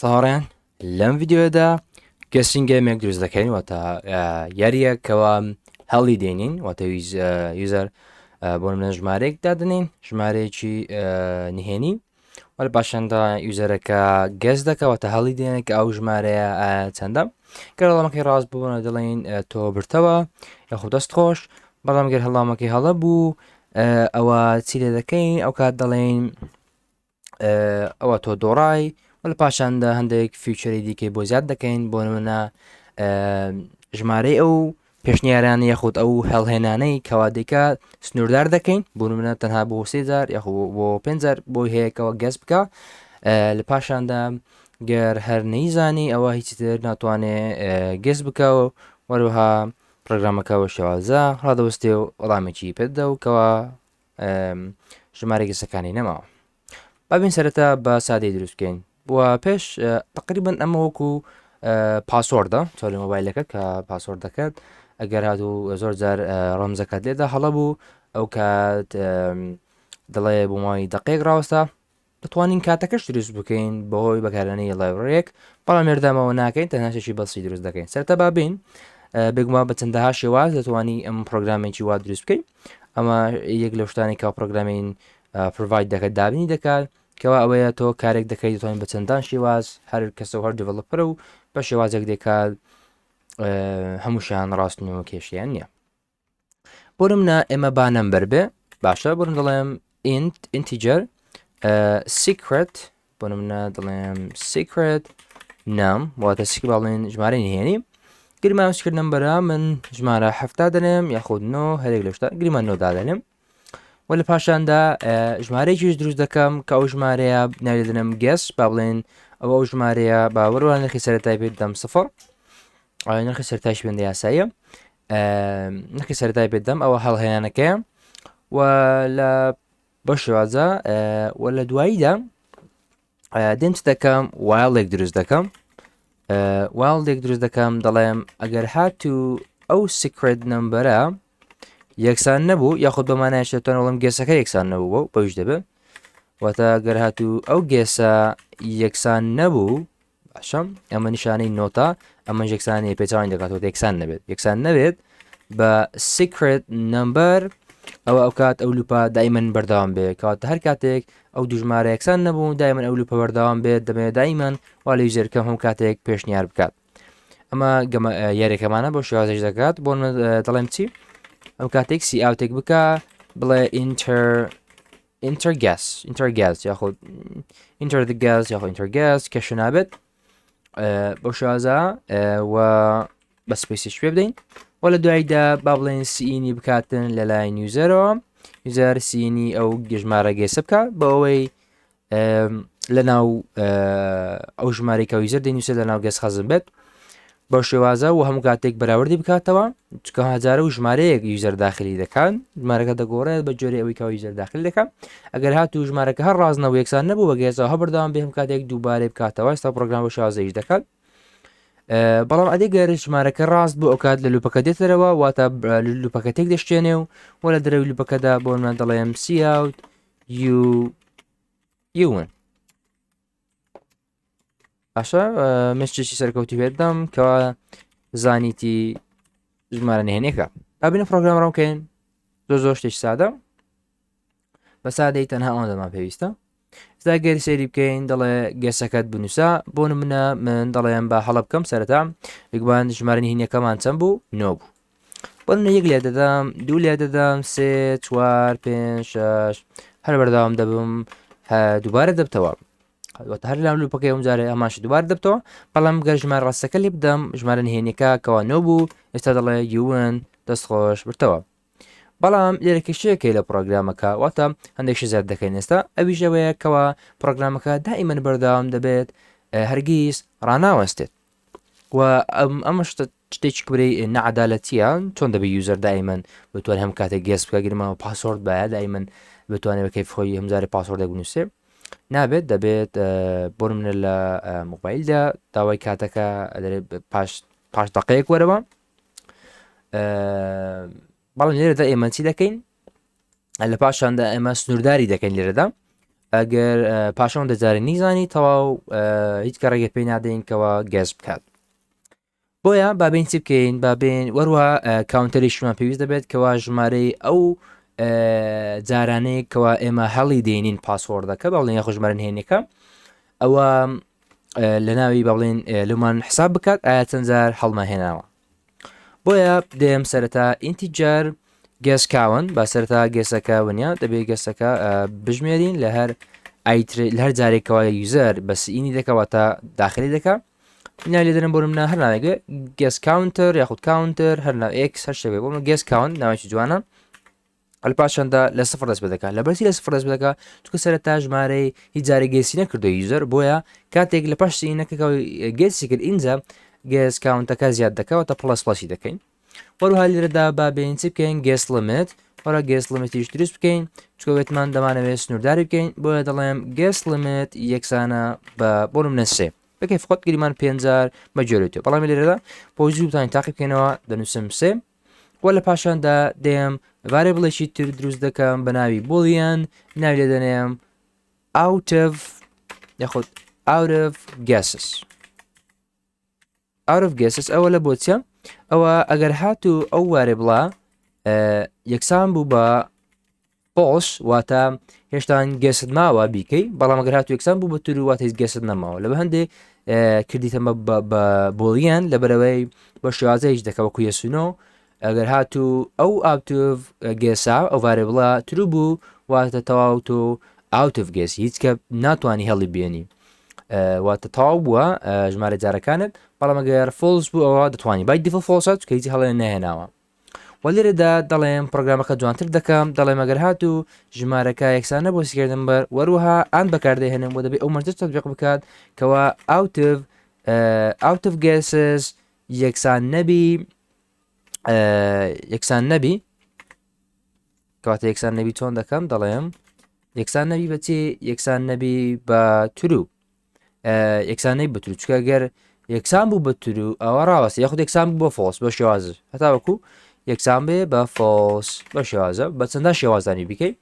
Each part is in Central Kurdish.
سڵاوەڕێیان لەم ڤیددیۆدا گەسینگەمێک دروست دەکەین واتە یاریەکەوە هەڵی دێنین واتە یوزەر بۆ منە ژمارەیەک دادنین ژمارەیەکی نهێنی وەل پاشاندا یوزەرەکە گەز دەکەواتە هەڵی دێنێک ئەو ژمارەیە چەندە گەر هەڵامەکەی ڕاست بووە دەڵێن تۆ برتەوە یاخود دەست خۆش بەڵام گەر هەڵامەکەی هەڵە بوو ئەوە چی لێ دەکەین ئەو کات دەڵێن ئەوە تۆ دۆڕای وەل پاشاندا هەندێک فیوچەری دیکەی بۆ زیاد دەکەین بۆ نمونە ژمارەی ئەو پێشنیارانی یاخود ئەو هەڵهێنانەی کەوادێکە سنووردار دەکەین بۆ نمونە تەنها بۆ 3000 یاخود بۆ 5000 بۆی هەیەکەوە گەز بکە لە پاشاندا گەر هەر نەیزانی ئەوە هیچی تر ناتوانێت گەز بکەوە وەروەها پرۆگرامەکەەوە شێوازە ڕادەوەستێ و وەڵامێکی پێدە و کەوە ژمارە گەسەکانی نەماوە بابین سەرەتا بە سادەی دروستکەین وە پێش تقریبن ئەمە وەکو پاسۆردە چۆری مۆبایلەکە کە پاسۆرد دەکات ئەگەر هاتوو زۆر جار ڕەمزەکەت لێدا هەڵە بوو ئەو کات دەڵێ بۆ ماوەی دقەیەک ڕاوەستا دەتوانین کاتەکەش دروست بکەین بەهۆی بەکارانەی لایبرەرێک بەڵام مێردامەوە ناکەین تەنهاشێکی بەسی دروست دەکەین سەرەتا بابین بگوما بە چەندەها شێواز دەتوانی ئەم پرۆگرامێکی وا دروست بکەین ئەمە یەک لە شتانی کا پرۆگرامین پروڤاید دەکات دابینی دەکات کەوا ئەوەیە تۆ کارێک دەکەیت دەتوانین بە چەندان شێواز هەر کەسە هەر دیڤەلۆپەرە و بە شێوازێک دەکات هەمووشیان ڕاستنەوە کێشیان نییە بۆ نمونە ئێمە با نەمبەر بێ باشە بۆ دەڵێم ئینتیجەر سیکرێت بۆ نمونە دەڵێم سیکرێت نام واتە سیک باڵێن ژمارەی نهێنی گرماوسکرد نمبەرە من ژمارە هەفتا دەنێم یاخود 9 هەرێک لە شتا گریمان 9 دادەنێم وە لە پاشاندا ژمارەیەکیش دروست دەکەم کە ئەو ژمارەیە ناوی دەنێم گەس با بڵێن ئەو ژمارەیە باوەڕوان نرخی سەرەتای پێ دەم سفر نرخی سەرەتای شوێندە یاساییە نرخی سەرەتای پێ دەم ئەوە هەڵهێنانەکەیە و لە بە شێوازە و لە دواییدا دێنچ دەکەم وایڵێک دروست دەکەم وایڵێک دروست دەکەم دەڵێم ئەگەر هاتوو ئەو سیکرێت نمبەرە یەکسان نەبوو یاخود بەمانایشتان وڵم گێسەکە یەکسان نەبوو بۆ بەوش دەبێت واتە گەر هاتوو ئەو گێسە یەکسان نەبوو باشە ئەمە نیشانەی نۆتە ئەمە یەکسانی پێچوانی دەکاتەوە یەکسان نەبێت یەکسان نەبێت بە سیکرێت نمبەر ئەوە ئەو کات ئەو لوپە دایمەن بەردەوام بێت کاتە هەر کاتێک ئەو دوژمارە یەکسان نەبوو دایمەن ئەو لوپە بەردەوام بێت دەبێت دایمەن وا لە یوزەرەکەم هەم کاتێک پێشنیار بکات ئەمە یاریەکەمانە بۆ شێوازش دەکات بۆ دەڵێم چی ئەم کاتێک سی ئاوتێک بکە بڵێ ئینتەرگاز یاخود ئینتەرگاز یاخۆ ئینتەرگاز کەشە نابێت بۆ شازە و بە سپیسیش پێ بدەین وە لە دواییدا با بڵێن سینی بکاتن لەلایەن یوزەرەوە یوزەر سینی ئەو گژمارە گێسە بکە بە ئەوەی لە ناو ئەو ژمارەی کە یوزەر دەنووسێت لە ناو گەس خەزم بێت بە شێوازە و هەموو کاتێک بەراوردی بکاتەوە چکە هەزارە و ژمارەیەک یوزەر داخلی دەکەن ژمارەکە دەگۆڕێت بە جۆری ئەوەی کەەوە یوزەر داخل دەکەن ئەگەر هاتوو ژمارەکە هەر ڕازنەوە یەکسان نەبوو بە گێزەوە هەبرداوام بێ هەم کاتێک دووبارەی بکاتەوە ئێستا پرۆگرام بە شێوازەیش دەکات بەڵام ئەدەی گەر ژمارەکە ڕاست بوو ئەو کات لە لوپەکە دێتەرەوە واتە لوپەکە تێک دەشتێنێ و وە لە دەرەوی لوپەکەدا بۆ من دەڵێم سیاوت یون باشە مشتێکی سەرکەوتی پێدەم کەوا زانیتی ژمارە نهێنێکە بابینە پرۆگرام ڕووکەین زۆر شتێک سادە بە سادەی تەنها ئەوە دەما پێویستە ئێستا گەری سەیری بکەین دەڵێ گەسەکەت بنووسە بۆ نمونە من دەڵێم بە هەڵە بکەم سەرەتا بگوان ژمارە نهێنیەکەمان چەند بوو 9 بوو بۆ نمونە 1 لێ دەدەم 2 لێ دەدەم 3 4 5 6 هەر بەردەوام دەبم دووبارە دەبتەوە هەر لام لوپەکەی ئەم جارێ ئەماش دووبار دەبتەوە بەڵام گەر ژمارە ڕاستەکە لێ بدەم ژمارە نهێنیەکە کەوا 9 بوو ئێستا دەڵێ یون دەستخۆش برتەوە بەڵام لێرەکە شتێکەکەی لە پرۆگرامەکە واتە هەندێکشی زیاد دەکەین ئێستا ئەویش ئەوەیە کەوا پرۆگرامەکە دائیمەن بەردەوام دەبێت هەرگیز ڕناوەستێت و ئەمە شتێکی کوری نەعەدالەتیە چۆن دەبێت یوزەر دائیمەن بتوانێت هەم کاتێک گێس بکە گرمەوە پاسۆرد بایە دائیمەن بتوانێت بە کەیف خۆی هەمزارێ پاسۆردێک بنووسێ نابێت دەبێت بۆ منە لە مۆبایلدا داوای کاتەکە پاش دقەیەک وەرەوە بەڵام لێرەدا ئێمە چی دەکەین لە پاشاندا ئێمە سنوورداری دەکەین لێرەدا ئەگەر پاشان دەجارێ نیزانی تەواو هیچ کەڕێگە پێی نادەینکەوە گەز بکات. بۆیە بابین چی بکەین بابێن وەروە کاونتەریشمان پێویست دەبێت کەوا ژمارەی ئەو جارانەیە کەوا ئێمە هەڵی دێنین پاسوۆردەکە بەڵێن یاخۆ ژمارە نهێنیەکە ئەوە لە ناوی بەڵێن لەمان حساب بکات ئایا چەند جار هەڵمە هێناوە. بۆیە دێم سەرەتا ئینتیجار گەس کاون با سەرتا گەسەکە ونیا دەبێت گەسەکە بژمێرین لە هەر جارێکەوە یوزەر بەسئینی دەکەوە تا داخلی دەکە ناو لێ دەرم بۆرم هەر ناوێگە گەس کاونتەر یاخود کاونتەر هەر ناو ئێکس هەر شتێک بۆ گەس کاون ناوێکی جوانە پاشاندا لە سفر دەست بدەکات لە بەرسی لە سفر دەست بدەکە چکە سەرەتا ژمارەی هیچ جارێ گێسی نەکردو یوزەر بۆیە کاتێک لە پاش سینەکە گێسی کرد اینجا گەس کاونتەکە زیاد دەکەوە تا پڵسی دەکەین وەروها لێرەدا بابێن چی بکەین گەس لیمیت وەرە گەس لیمیتیش دروست بکەین چکەوێتمان دەمانەوێت سنوورداری بکەین بۆیە دەڵێم گەس لیمیت یەکسانە بە بۆنم نەسێ بەکەی فقط گریمان 5000 بەجێرێتەوە بەڵام لێرەدا بۆ زووتان تاقی بکەینەوە دەنووسم سێ وە لە پاشاندا دێم ڤارێبڵێکی تر دروست دەکەم بە ناوی بۆلیان ناوی لێ دەنێم out of یاخود out of guesses ئەوە لە بۆچە ئەوە ئەگەر هاتوو ئەو وارێ بڵا یەکسان بوو بە پۆش واتە هێشتان گەست ماوە بیکەی بەڵام ئەگەر هاتوو یەکسان بوو بە تور واتە هیچ گەست نەماوە لە بە هەندێک کردیتەمە بە بۆلیان لە بەرەوەی بە شێوازەیەش دەکەوە کویەسونۆ ئەگەر هاتوو ئەو ئاوتف گێسا ئەو وارێ بڵا ترو بوو واتە تەواو تۆ ئاوتف گێس هیچ کە ناتوانانی هەڵی بێنی واتە تاو بووە ژمارە جارەکانت بەڵام ئەگەر فۆلس بوو ئەوە دەتوانانی بای دیفە فۆسات کە هیچ هەڵێ نەهێناوە وە لێرەدا دەڵێم پرۆگرامەکە جوانتر دەکەم دەڵێم ئەگەر هاتوو ژمارەکە یەکسانە بۆ سیکردن بەر وەروها ئان بەکاردەهێنم بۆ دەبێت ئەو مەرجە تەطبیق بکات کەوا ئاوتف گێسز یەکسان نەبی کەواتە یەکسان نەبی چۆن دەکەم دەڵێم یەکسان نەبی بەچێ یەکسان نەبی بە تورو یەکسانەی بەترو چکە گەر یەکسان بوو بە تورو ئەوە ڕاوەست یاخود یەکسان بوو بە فۆس بە شێوازە هەتاوەکو یەکسان بێ بە فۆس بە شێوازە بە چەندە شێوازانی بیکەیت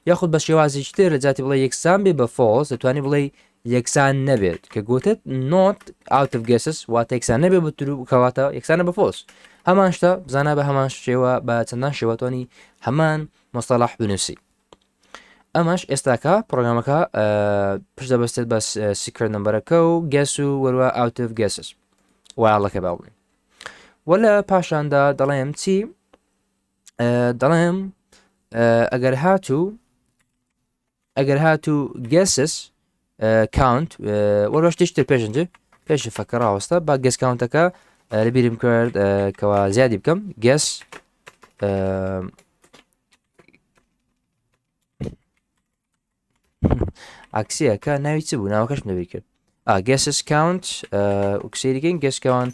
یاخود بە شێوازی تر لە جاتی بڵێ یەکسان بێ بە فۆس دەتوانانی بڵێ یەکسان نەبێت کە گوتت نۆت out of guesses واتە یەکسان نەبێ بە تورو کەواتە یەکسانە بە فۆس هەمان شتە بزانە بە هەمان شێوە بە چەندان شێوەتوانی هەمان مۆستەلاح بنووسی ئەمەش ئێستاکە پرۆگرامەکە پشت دەبەستێت بە سیکرت نمبەرەکە و گەس و وەروە out of guesses وایڵەکە باڵێن وە لە پاشاندا دەڵێم چی دەڵێم ئەگەر هاتوو guesses count وەرە شتێشتر پێشنجە پێشی فەکە ڕاوەستە با گەس کاونتەکە لەبیرم کرد کەوا زیادی بکەم گەس عکسیەکە ناوی چ بوو ناوەکەش نەبی کرد گەسس کاونت وکسێریگەین گەسکەوان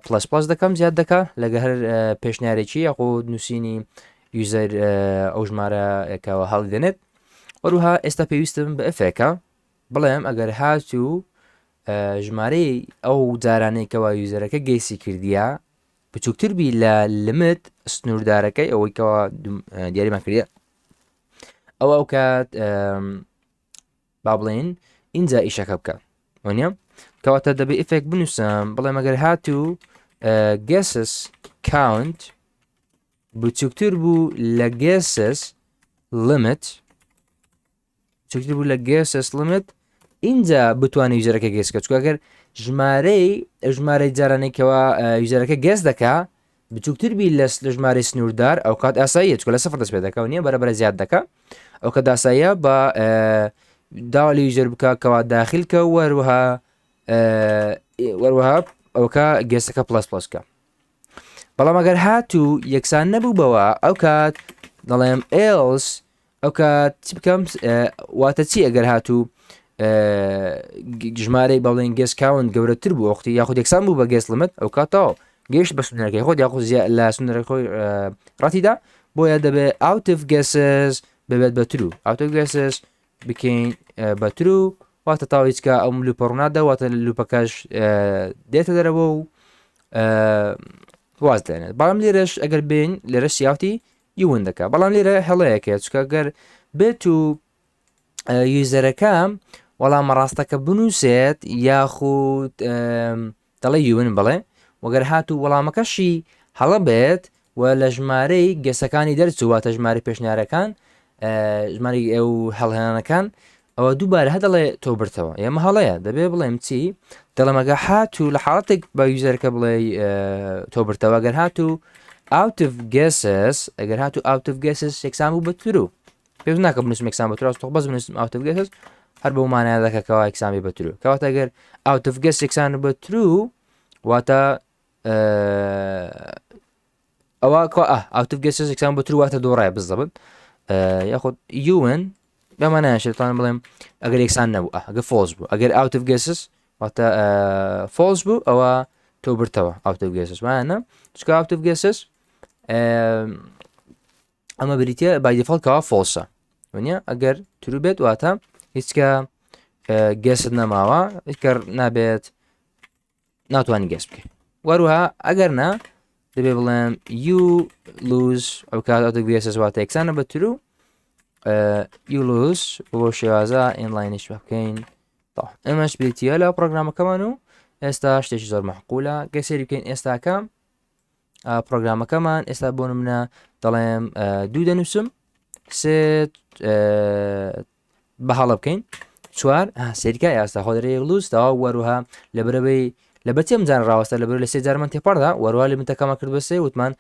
پلس دەکەم زیاد دەکە لەگە هەر پێشنیارێکی یاخۆ نووسینی یوزەر ئەو ژمارەکەەوە هەڵی دێنێت وەروها ئێستا پێویستم بە ئەفێکە بڵێم ئەگەر هاتوو ژمارەی ئەو جارانێکەوە یوزەرەکە گەیسی کردیە بچووکتربی لە لمت سنووردارەکەی ئەوەی کەەوە دیاریمان کردە ئەو کات با بڵێن اینجا ئیشەکە بکە وانە کەواتە دەبێت ئفێک بنووسم بڵێم ئەگەر هاتوو گەسس کاونت بچووکتر بوو لە گێسس لیمیت چووکتر بوو لە گێسس لیمیت اینجا بتوانێت یوزەرەکە گێسکە چکە ئەگەر ژمارەی جارانێکەوە یوزەرەکە گێس دەکا بچووکتربی لە ژمارەی سنووردار ئەو کات ئاساییە چکە لە سفر دەست پێ دەکە و نییە بەرەبەر زیاد دەکە ئەو کە داساییە بە داوا لە یوزەر بکە کەوا داخلکە وەروها ئەوکە گێستەکە پلسکە بەڵام ئەگەر هاتوو یەکسان نەبوو بەوە ئەو کات دەڵێم ئێلس ئەو کات چی بکەم واتە چی ئەگەر هاتوو ژمارەی بەڵێن گەس کاون گەورەتر بوو وەختی یاخود یەکسان بوو بە گەس لیمیت ئەو کاتەوە گەیشت بە سنوورەکەی خۆت یاخود لە سنوورەکەی خۆی ڕاتیدا بۆیە دەبێت out of guesses ببێت بە ترو out of guesses بکەین بە ترو واتە تاو هیچکە ئەو لوپە ڕوونادا واتە لوپەکەش دێتە دەرەوە و واز دێنێت بەڵام لێرەش ئەگەر بین لێرە سیاوتی یون دەکە بەڵام لێرە هەڵەیەکێت چکە گەر بێت و یوزەرەکە وەڵامە ڕاستەکە بنووسێت یاخود دەڵێ یون بڵێ وەگەر هاتوو وەڵامەکەشی هەڵە بێت و لە ژمارەی گەسەکانی دەرچواتە ژماری پێشنیارەکان ژماری ئەو هەڵهێنانەکان ئەوە دووبارە هەدەڵێ تۆ برتەوە ئێمە هەڵەیە دەبێ بڵێم چی دەڵەمەگە هاتوو لە حاڵەتێک بە یوزەرەکە بڵێ تۆ برتەوە گەر هاتوو out of guesses ئەگەر هاتوو out of guesses یەکسان بوو بە ترو پێ ناکە بنووسم یەکسان بە ترو بەس بنووسم out of guesses هەر بەو مانایە دەکەکەەوە یەکسامی بە ترو کەواتە ئەگەر out of guess یەکسان بە ترو واتە ئەوە out of guesses یەکسان بە ترو واتە دۆڕایە بزەبن یاخود یون بەمانایشتان بڵێم ئەگەر یەکسان نەبوو ئەگە فۆز بوو ئەگەر out of guesses واتە فۆز بوو ئەوە تۆ برتەوە out of guesses وانە چکە out of guesses ئەمە بریتە بای دیفۆڵتەوە فۆلسە ونیە ئەگەر ترو بێت واتە هیچکە گەست نەماوە هیچکە نابێت ناتوانانی گەست بکەیت وەروها ئەگەر نا دەبێ بڵێم you lose ئەو کات out of guesses واتە یەکسانە بە ترو you lose بۆ شێوازە ئینلاینش بکەین ئەمەش بریتە لە پرۆگرامەکەمان و ئێستا شتێکی زۆر مەحقولە گەسێری بکەین ئێستاکە پرۆگرامەکەمان ئێستا بۆ منە دەڵێم دوو دەنووسم سێ بە هەڵە بکەین چوار سێریکە ئاستا خۆدرێ لوستەوە وەروها لە بەرەبەی لە بەچێم جان ڕاوەستە لە بەر لە سێ جارمان تێپەڕدا وەروها لیمتەکەمان کرد بەسێ وتمان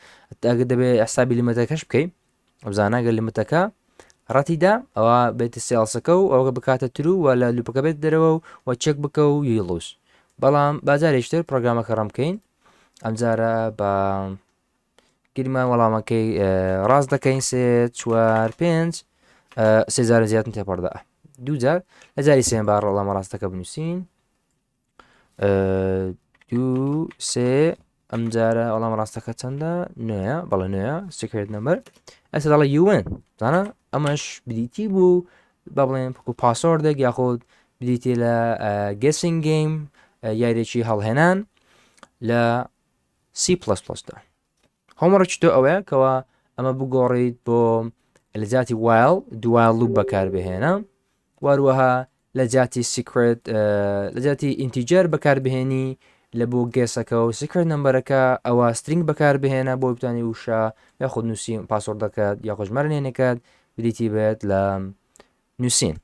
ئەگە دەبێ ئەسابی لیمتەکەش بکەین ئەبزاناگە لیمتەکە ڕەتیدا ئەوە بێتە سێڵسەکە و ئەوگە بکاتە ترو و لە لوپەکە بێت دەرەوە و چەک بکە و یلوس بەڵام بازارێشتر پرۆگرامەکە ڕەم بکەین ئەمجارە بە گیرمان وەڵامەکەی ڕاست دەکەین سێ چوار پێنج سێجار زیاتن تێپەڕدا دووجار لە جاری سێن با ڕەڵامە ڕاستەکە بنووسین دوو سێ ئەمجارە وەڵام ڕاستەکە چەندە نوێە بەڵێ نوێە سکرێت نەمبەر ئەستا دەڵێ یون زانە ئەمەش بریتی بوو با بڵێن پکو پاسۆردێک یاخود بریتی لە گەسینگ گەیم یاریێکی هەڵهێنان لە C++ دا هۆمەڕێکی تۆ ئەوەیە کەەوە ئەمە بگۆڕیت بۆ لە جاتی وایل دوایل لوپ بەکاربهێنە واروەها لە جاتی سیکرێت لە جاتی ئینتیجەر بەکاربهێنی لە بۆ گێسەکە و سیکرێت نمبەرەکە ئەوە سترینگ بەکاربهێنە بۆ بتانی وشە یا خود نووسی پاسۆردەکەات یا خۆژمارە نێنەکەات بریتی بێت لە نووسین